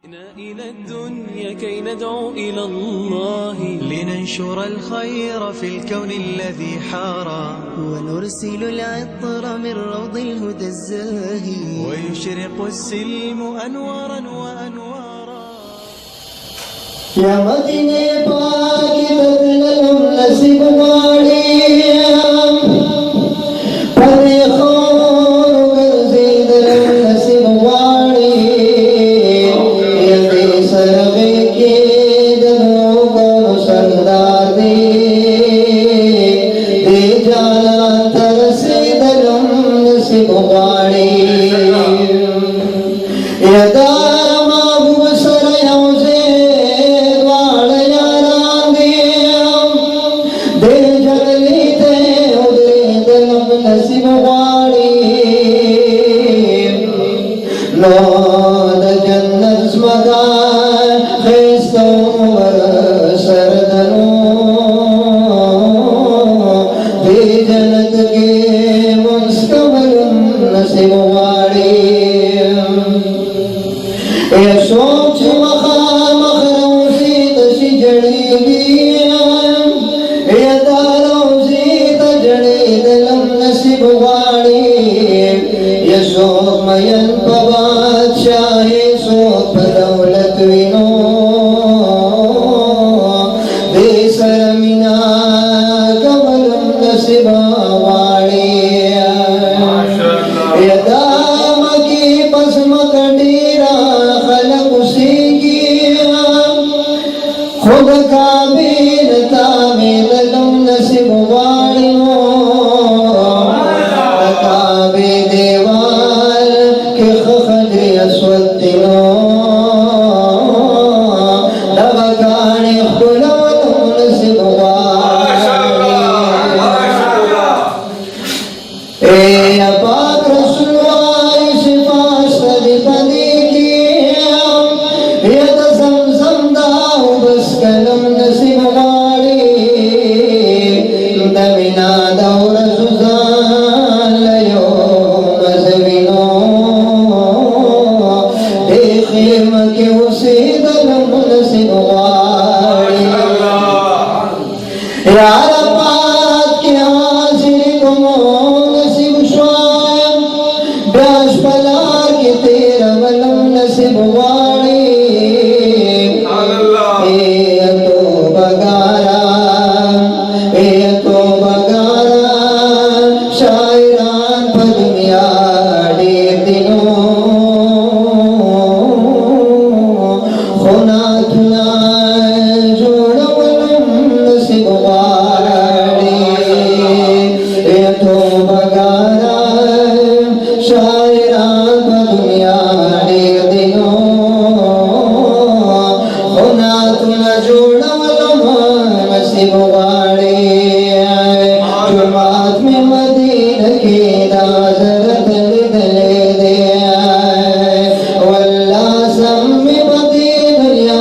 إلى الدنيا كي ندعو إلى الله لننشر الخير في الكون الذي حارى ونرسل العطر من روض الهدى الزاهي ويشرق السلم أنوارا وأنوارا يا مدينة पाक बदलम नसीब वाली परे खोर गज़ीद नसीब वाली ये सरवे के दरों को सरदार दे जाना तरसे दलम नसीब वाली ये दामा बुसर यौज़े नसीब वाली नौद जन्नत मगार खिस्तों सरदनों दे जन्नत के मुस्तक़बिल नसीब वाली ये सोच मखाम मखरूसी तशी जड़ी भी ये दारोजी तजड़ी दलम नसीब वाली ये शोक मयन बादशाही शोक दौलत विनो बेसर मीना कमलम नसीब वाली ये दाम की पस्म कटीरा खलक उसी की खुद का बीनता में दलम नसीब वाली काबे देवाल के खखदे अस्वतिनो लबकाने खुलवलम नसीब वाली ए पाक रसूलुल्लाह सिफात सदी की ये ज़मज़म दाऊ बस कलम नसीब वाली दमिना दौर सुजान लयो मज़विनो देखिम के उसे दलम नसीब वाली यार पाक के हाजिर को नसीब शाम ब्याश पलार के तेरा वलम नसीब वाली शायरान पर दुनिया दे दिनों खुना खुना जोड़ वलम नसीब वाली ये तो बगारा शायरान पर दुनिया दे दिनों खुना खुना जोड़ वलम नसीब वाली जुमात में मदीना की नाज़र दल दले दे वल्ला सम में मदीना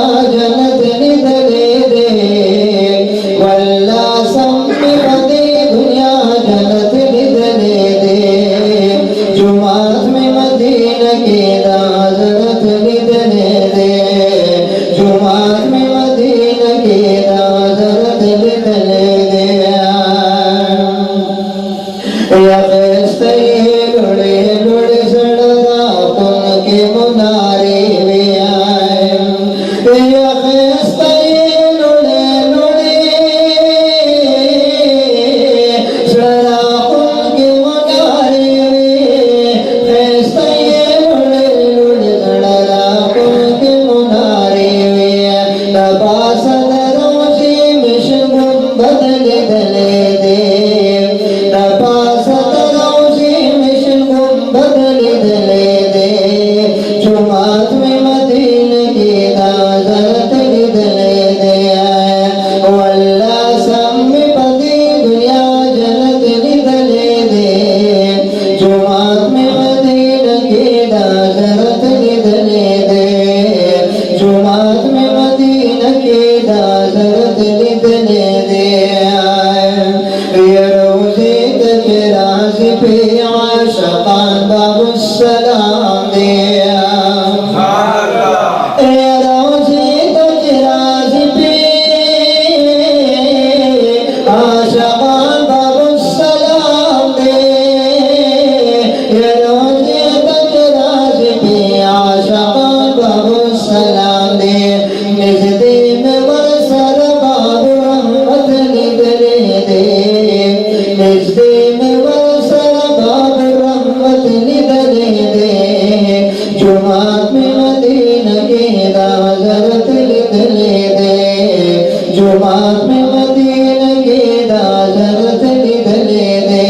रोज़े तजराज पे आशिकान बाबू सलाम दे, रोज़े तजराज पे आशिकान बाबू सलाम दे, निज़दे में वरसर बाबू रहमत निदरे दे, निज़दे में वरसर बाबू रहमत निदरे दे, जुमात में मदीना के दाज़रत निदरे दे, जुमात में मदीना के दाज़रत निदरे दे,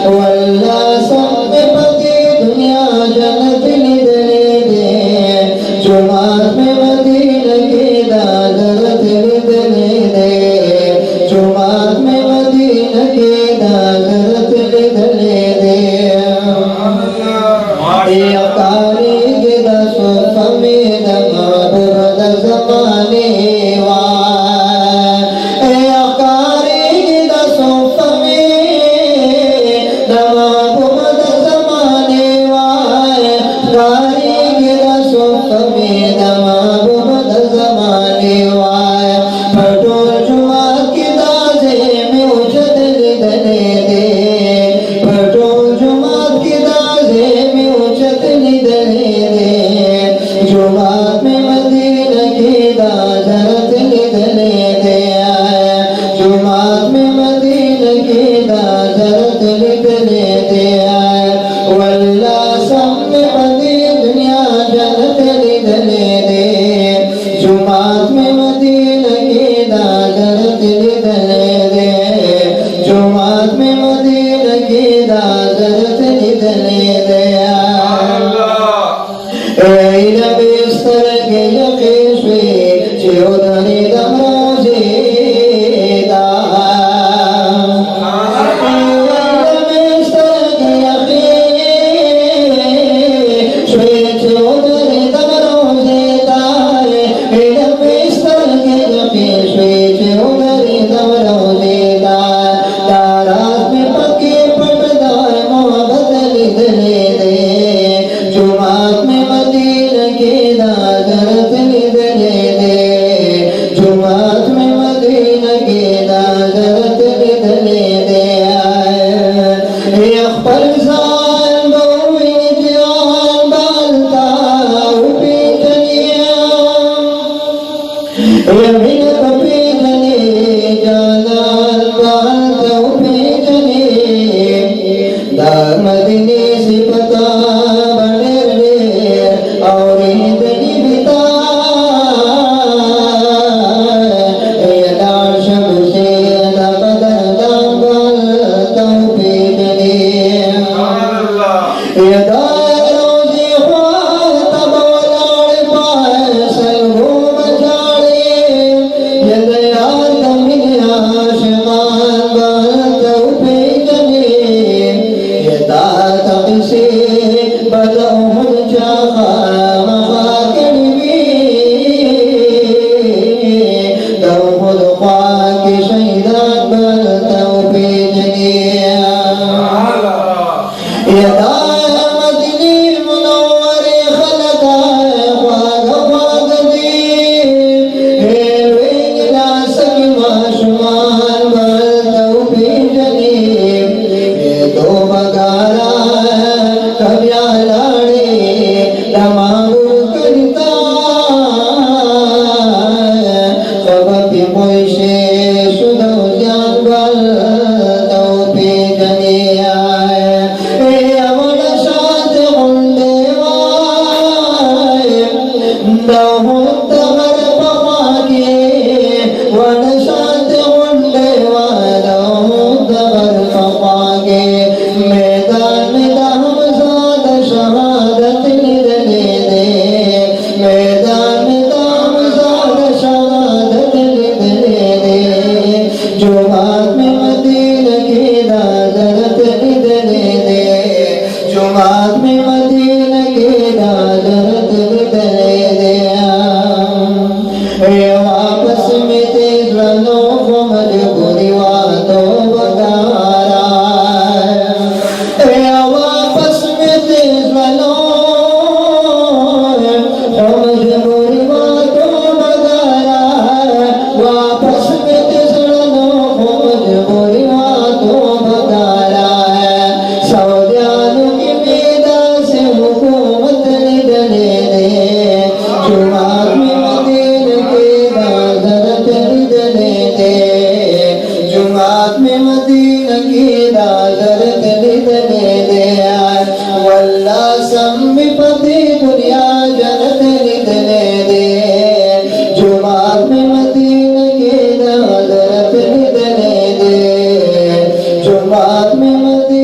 वल्ला सब में पति दुनिया जन्नत निदरे दे, जुमात में मदीना के दाज़रत निदरे दे, जुमात में मदीना के दाज़रत निदरे दे। अकारी के दसो फमीद माबुद ज़माने वाय, अकारी के दसो फमीद माबुद ज़माने वाय, अकारी के दसो फमीद माबुद ज़माने वाय, फटोल जुआ की दाज़े में उजद निदरे दे, फटोल जुआ की दाज़े में उजद निदरे दे, जुमात में मदीना की दाज़रत निदरे दे, जुमात में मदीना की दाज़रत निदरे दे, वल्ला सब में मदीना दुनिया जन्नत निदरे दे, जुमात में मदीना की दाज़रत निदरे दे, जुमात में मदीना की दाज़रत निदरे दे। बिस्तर के यकीशे चौधरी दमरोजे दा, बिस्तर के यकीशे चौधरी दमरोजे दा, बिस्तर के यकीशे चौधरी दमरोजे दा, दारात में पक्के पटदार मोहब्बत निदरे दे, जुमात में मदीना की दाज़रत निदरे दे, जुमात में मदीना की दाज़रत निदरे दे, अखबर ज़ान बहु जान बालता उपी जनिया, यमीन कपी जने जानान बालता उपी जने, दार मदीने से पता बने रे और इंद्री बिता, ये दार शब से बदन दांगल तौफी जने, ये दार रोज़े ख्वार तब वलाड़ पाए सलगो बचाड़े, ये दयार तमिन आशिकान बल तौफी जने, ये दार तक़से बदहुल जाखा मखाकड़वी, दौहुल ख्वाक शहीदान बल तौफी जने, ये दार मदनी मुनव्वरे खलका ख्वाग ख्वाग दी, हेवे गिलासक माशुमान बल तौफी जने, ये दो बगारा कब्या लाड़े तमागुल करता, कबती मोशे सुदो जान बल तौफी जने, अमर शाद हुंदे वाय, दहो तगर पवागे, वन शाद हुंदे वाय, दहो तगर पवागे, मैदान में दाम ज़ाद शहादत निदरे दे, मैदान में दाम ज़ाद शहादत निदरे दे, जुमात में मदीना की दाज़रत निदरे दे, जुमात में मदीना की दाज़रत निदरे दे। बाद में मदीना